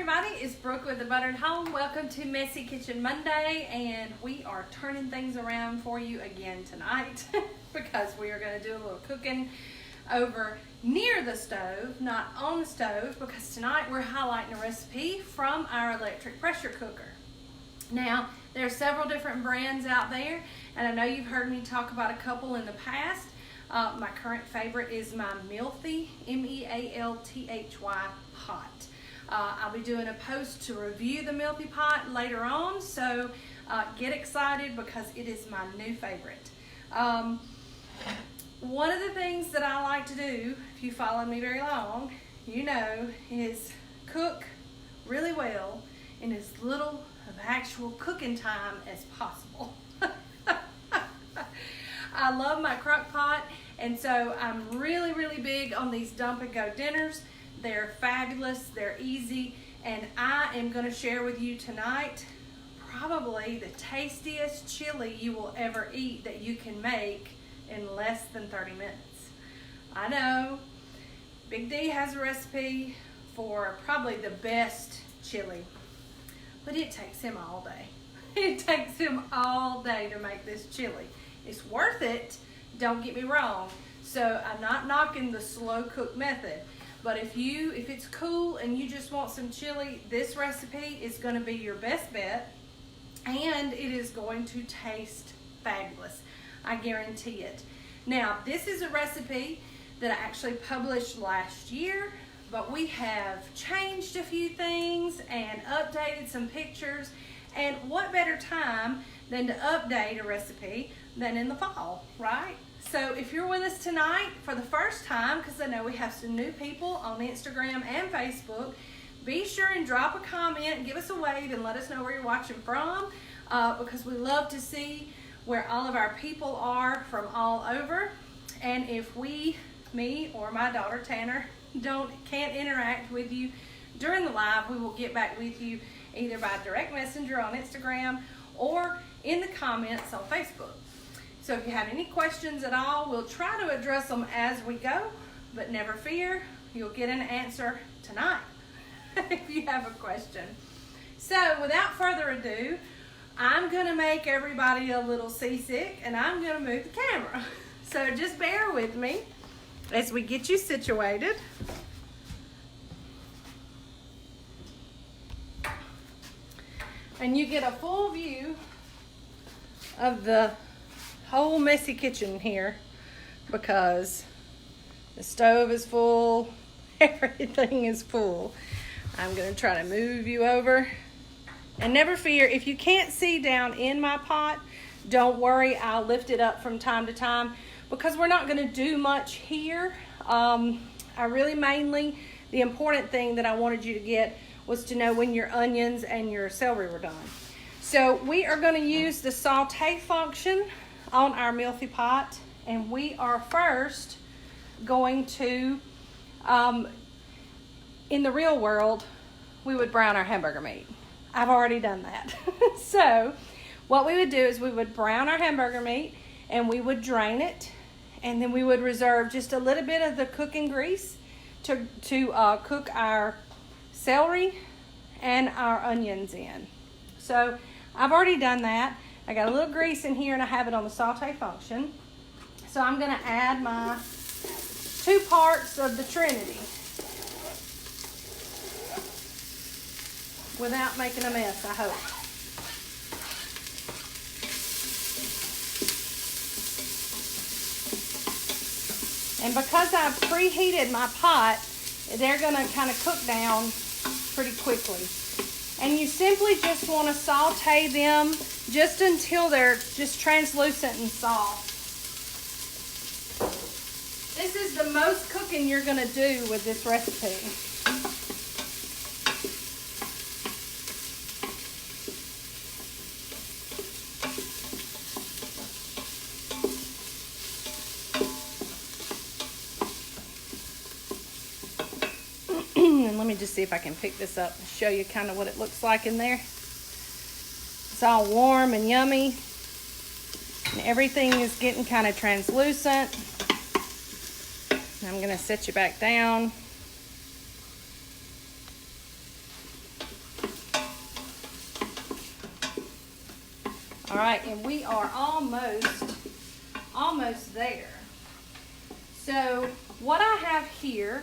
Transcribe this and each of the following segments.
everybody, it's Brooke with The Buttered Home. Welcome to Messy Kitchen Monday, and we are turning things around for you again tonight because we are going to do a little cooking over near the stove, not on the stove, because tonight we're highlighting a recipe from our electric pressure cooker. Now, there are several different brands out there, and I know you've heard me talk about a couple in the past. My current favorite is my Mealthy, M-E-A-L-T-H-Y pot. I'll be doing a post to review the Mealthy pot later on, so get excited because it is my new favorite. One of the things that I like to do, if you follow me very long, you know, is cook really well in as little of actual cooking time as possible. I love my crock pot, and so I'm really big on these dump and go dinners. They're fabulous, they're easy, and I am going to share with you tonight probably the tastiest chili you will ever eat that you can make in less than 30 minutes. I know Big D has a recipe for probably the best chili, but it takes him all day. It takes him all day to make this chili. It's worth it, don't get me wrong. So I'm not knocking the slow cook method, but if it's cool and you just want some chili, this recipe is going to be your best bet, and it is going to taste fabulous. I guarantee it. Now, this is a recipe that I actually published last year, but we have changed a few things and updated some pictures, and what better time than to update a recipe than in the fall, right? So if you're with us tonight for the first time, because I know we have some new people on Instagram and Facebook, be sure and drop a comment, give us a wave, and let us know where you're watching from, because we love to see where all of our people are from all over. And if me or my daughter Tanner can't interact with you during the live, we will get back with you either by direct messenger on Instagram or in the comments on Facebook. So if you have any questions at all, we'll try to address them as we go, but never fear, you'll get an answer tonight if you have a question. So without further ado, I'm gonna make everybody a little seasick, and I'm gonna move the camera. So just bear with me as we get you situated. And you get a full view of the whole messy kitchen here, because the stove is full, everything is full. I'm going to try to move you over. And never fear, if you can't see down in my pot, don't worry, I'll lift it up from time to time, because we're not going to do much here. The important thing that I wanted you to get was to know when your onions and your celery were done. So we are going to use the saute function on our Mealthy pot, and we are first going to, in the real world, we would brown our hamburger meat. I've already done that. So what we would do is we would brown our hamburger meat, and we would drain it, and then we would reserve just a little bit of the cooking grease to cook our celery and our onions in. So I've already done that. I got a little grease in here, and I have it on the saute function. So I'm going to add my 2 parts of the Trinity without making a mess, I hope. And because I've preheated my pot, they're going to kind of cook down pretty quickly. And you simply just want to saute them just until they're just translucent and soft. This is the most cooking you're going to do with this recipe. And let me just see if I can pick this up and show you kind of what it looks like in there. It's all warm and yummy, and everything is getting kind of translucent. And I'm going to set you back down. All right, and we are almost there. So what I have here,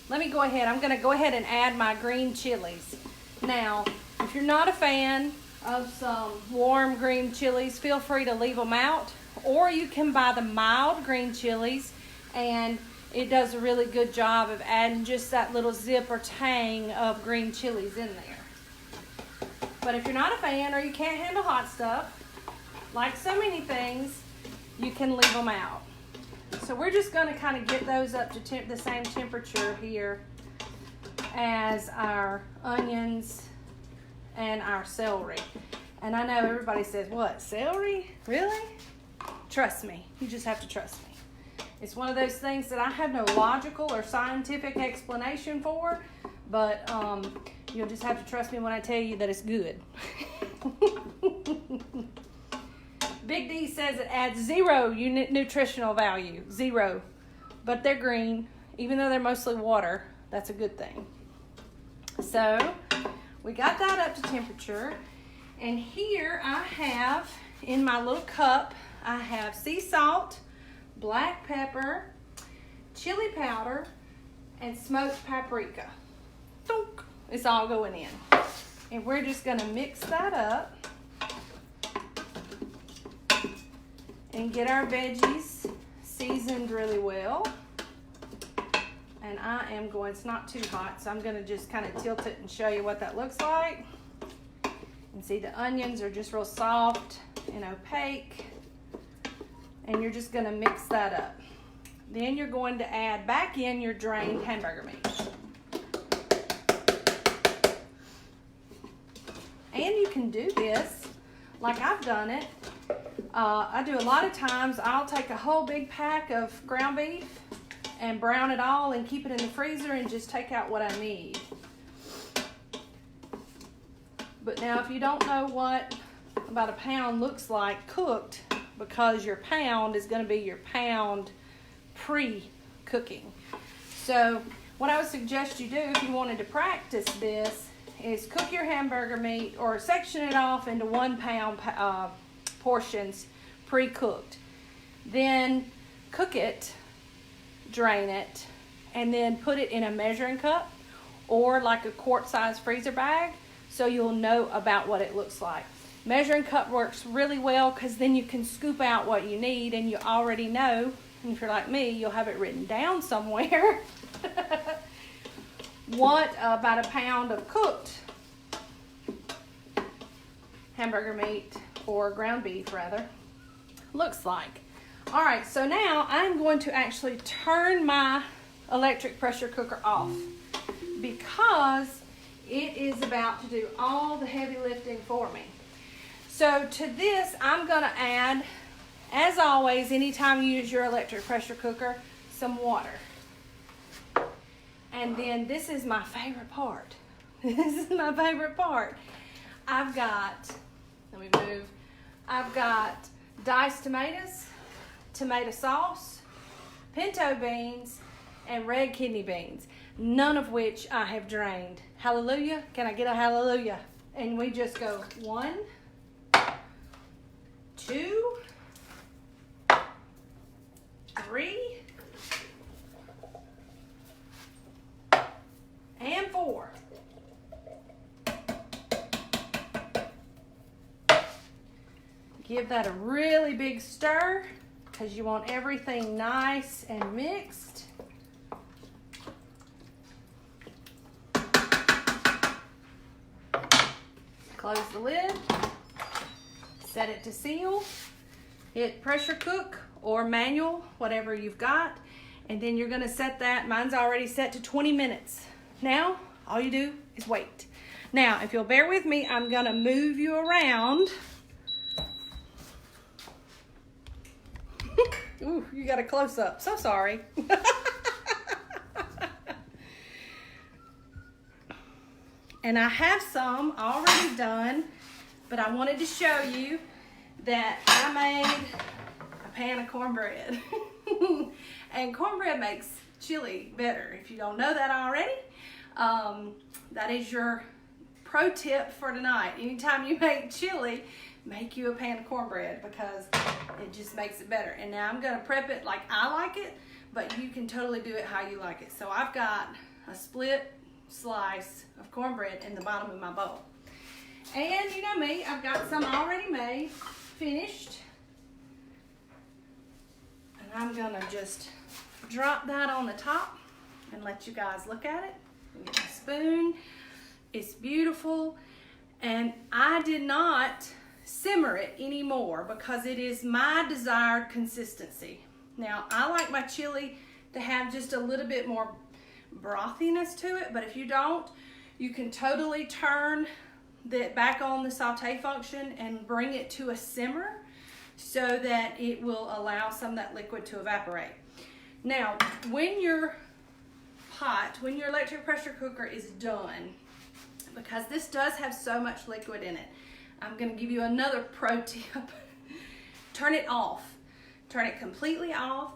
let me go ahead. I'm gonna go ahead and add my green chilies. Now, if you're not a fan of some warm green chilies, feel free to leave them out. Or you can buy the mild green chilies, and it does a really good job of adding just that little zip or tang of green chilies in there. But if you're not a fan or you can't handle hot stuff, like so many things, you can leave them out. So we're just going to kind of get those up to the same temperature here as our onions and our celery. And I know everybody says, what, celery? Really? Trust me. You just have to trust me. It's one of those things that I have no logical or scientific explanation for, but you'll just have to trust me when I tell you that it's good. Big D says it adds 0 nutritional value. 0. But they're green. Even though they're mostly water, that's a good thing. So, we got that up to temperature. And here I have, in my little cup, I have sea salt, black pepper, chili powder, and smoked paprika. It's all going in. And we're just going to mix that up and get our veggies seasoned really well. And I am going, it's not too hot, so I'm going to just kind of tilt it and show you what that looks like. And see, the onions are just real soft and opaque. And you're just going to mix that up. Then you're going to add back in your drained hamburger meat. And you can do this like I've done it. I do a lot of times, I'll take a whole big pack of ground beef and brown it all and keep it in the freezer and just take out what I need. But now if you don't know what about a pound looks like cooked, because your pound is going to be your pound pre-cooking. So what I would suggest you do if you wanted to practice this is cook your hamburger meat or section it off into 1 pound portions pre-cooked. Then cook it, drain it, and then put it in a measuring cup or like a quart-size freezer bag so you'll know about what it looks like. Measuring cup works really well because then you can scoop out what you need and you already know, and if you're like me, you'll have it written down somewhere, what about a pound of cooked hamburger meat or ground beef rather looks like. All right, so now I'm going to actually turn my electric pressure cooker off because it is about to do all the heavy lifting for me. So to this, I'm going to add, as always, anytime you use your electric pressure cooker, some water. And then this is my favorite part. This is my favorite part. I've got diced tomatoes, tomato sauce, pinto beans, and red kidney beans, none of which I have drained. Hallelujah. Can I get a hallelujah? And we just go 1, 2, 3, and 4. Give that a really big stir because you want everything nice and mixed. Close the lid. Set it to seal. Hit pressure cook or manual, whatever you've got. And then you're going to set that. Mine's already set to 20 minutes. Now, all you do is wait. Now, if you'll bear with me, I'm going to move you around. Ooh, you got a close-up. So sorry. And I have some already done, but I wanted to show you that I made a pan of cornbread. And cornbread makes chili better. If you don't know that already, that is your pro tip for tonight. Anytime you make chili, make you a pan of cornbread because it just makes it better. And now I'm gonna prep it like I like it, but you can totally do it how you like it. So I've got a split slice of cornbread in the bottom of my bowl. And you know me, I've got some already made, finished. And I'm gonna just drop that on the top and let you guys look at it. Get my spoon. It's beautiful. And I did not simmer it anymore because it is my desired consistency. Now, I like my chili to have just a little bit more brothiness to it, but if you don't, you can totally turn that back on the saute function and bring it to a simmer so that it will allow some of that liquid to evaporate. Now, when your electric pressure cooker is done, because this does have so much liquid in it, I'm going to give you another pro tip. Turn it off. Turn it completely off.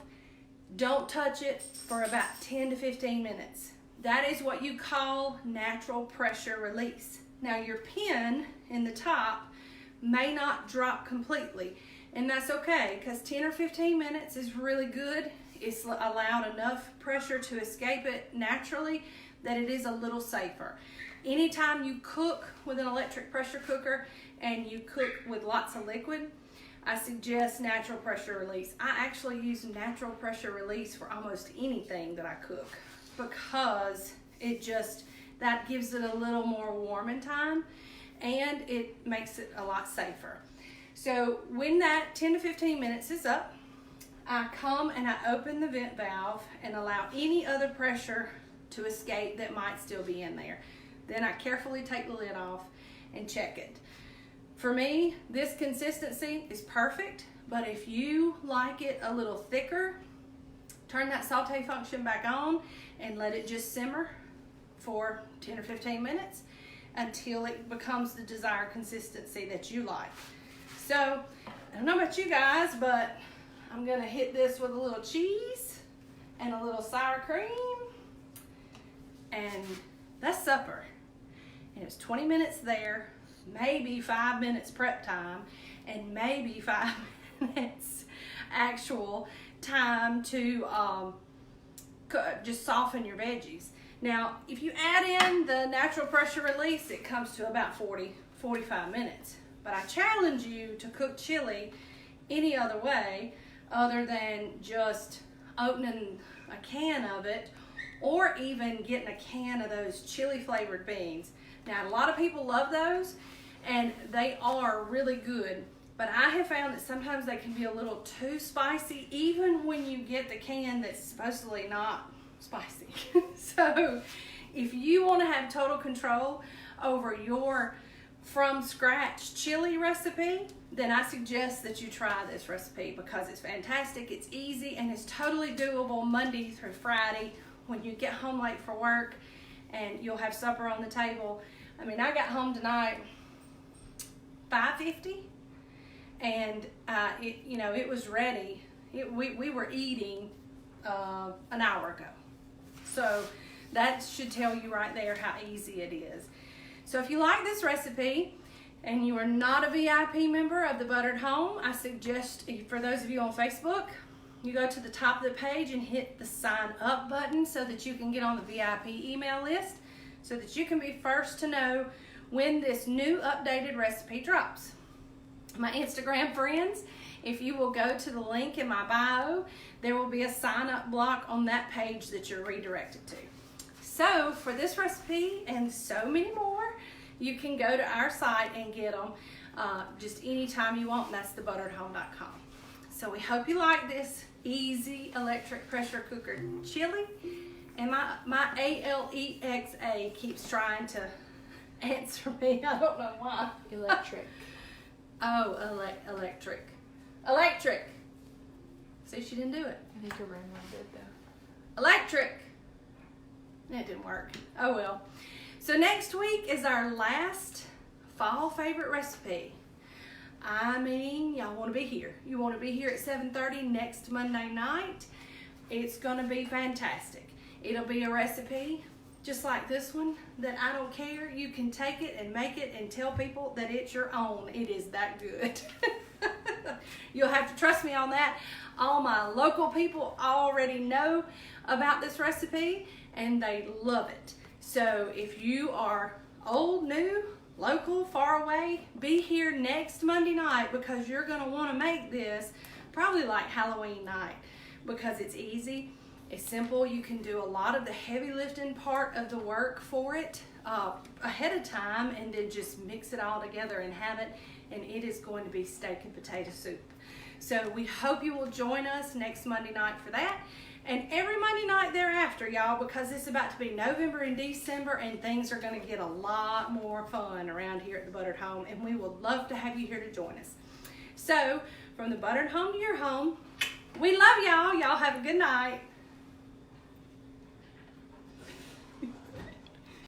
Don't touch it for about 10 to 15 minutes. That is what you call natural pressure release. Now your pin in the top may not drop completely, and that's okay because 10 or 15 minutes is really good. It's allowed enough pressure to escape it naturally that it is a little safer. Anytime you cook with an electric pressure cooker and you cook with lots of liquid, I suggest natural pressure release. I actually use natural pressure release for almost anything that I cook because that gives it a little more warming time and it makes it a lot safer. So when that 10 to 15 minutes is up, I come and I open the vent valve and allow any other pressure to escape that might still be in there. Then I carefully take the lid off and check it. For me, this consistency is perfect, but if you like it a little thicker, turn that saute function back on and let it just simmer for 10 or 15 minutes until it becomes the desired consistency that you like. So, I don't know about you guys, but I'm gonna hit this with a little cheese and a little sour cream, and that's supper. And it's 20 minutes there, maybe 5 minutes prep time, and maybe 5 minutes actual time to just soften your veggies. Now, if you add in the natural pressure release, it comes to about 45 minutes. But I challenge you to cook chili any other way other than just opening a can of it or even getting a can of those chili flavored beans. Now, a lot of people love those and they are really good, but I have found that sometimes they can be a little too spicy even when you get the can that's supposedly not spicy. So if you want to have total control over your from scratch chili recipe, then I suggest that you try this recipe because it's fantastic, it's easy, and it's totally doable Monday through Friday when you get home late for work and you'll have supper on the table. I mean, I got home tonight 5:50 and it was ready. We were eating an hour ago. So that should tell you right there how easy it is. So if you like this recipe and you are not a VIP member of the Buttered Home, I suggest, for those of you on Facebook, you go to the top of the page and hit the sign up button so that you can get on the VIP email list so that you can be first to know when this new updated recipe drops. My Instagram friends, if you will go to the link in my bio, there will be a sign up block on that page that you're redirected to. So for this recipe and so many more, you can go to our site and get them just anytime you want, and that's thebutteredhome.com. So we hope you like this easy electric pressure cooker chili. And my Alexa keeps trying to answer me. I don't know why. Electric. Oh, electric. Electric. See, she didn't do it. I think your grandma did though. Electric. That didn't work. Oh well. So next week is our last fall favorite recipe. I mean, y'all want to be here. You want to be here at 7:30 next Monday night. It's going to be fantastic. It'll be a recipe just like this one, that I don't care. You can take it and make it and tell people that it's your own. It is that good. You'll have to trust me on that. All my local people already know about this recipe and they love it. So if you are old, new, local, far away, be here next Monday night, because you're going to want to make this probably like Halloween night, because it's easy, it's simple. You can do a lot of the heavy lifting part of the work for it ahead of time, and then just mix it all together and have it, and it is going to be steak and potato soup. So we hope you will join us next Monday night for that, and every Monday night thereafter, y'all, because it's about to be November and December, and things are going to get a lot more fun around here at the Buttered Home, and we would love to have you here to join us. So from the Buttered Home to your home, we love y'all. Y'all have a good night.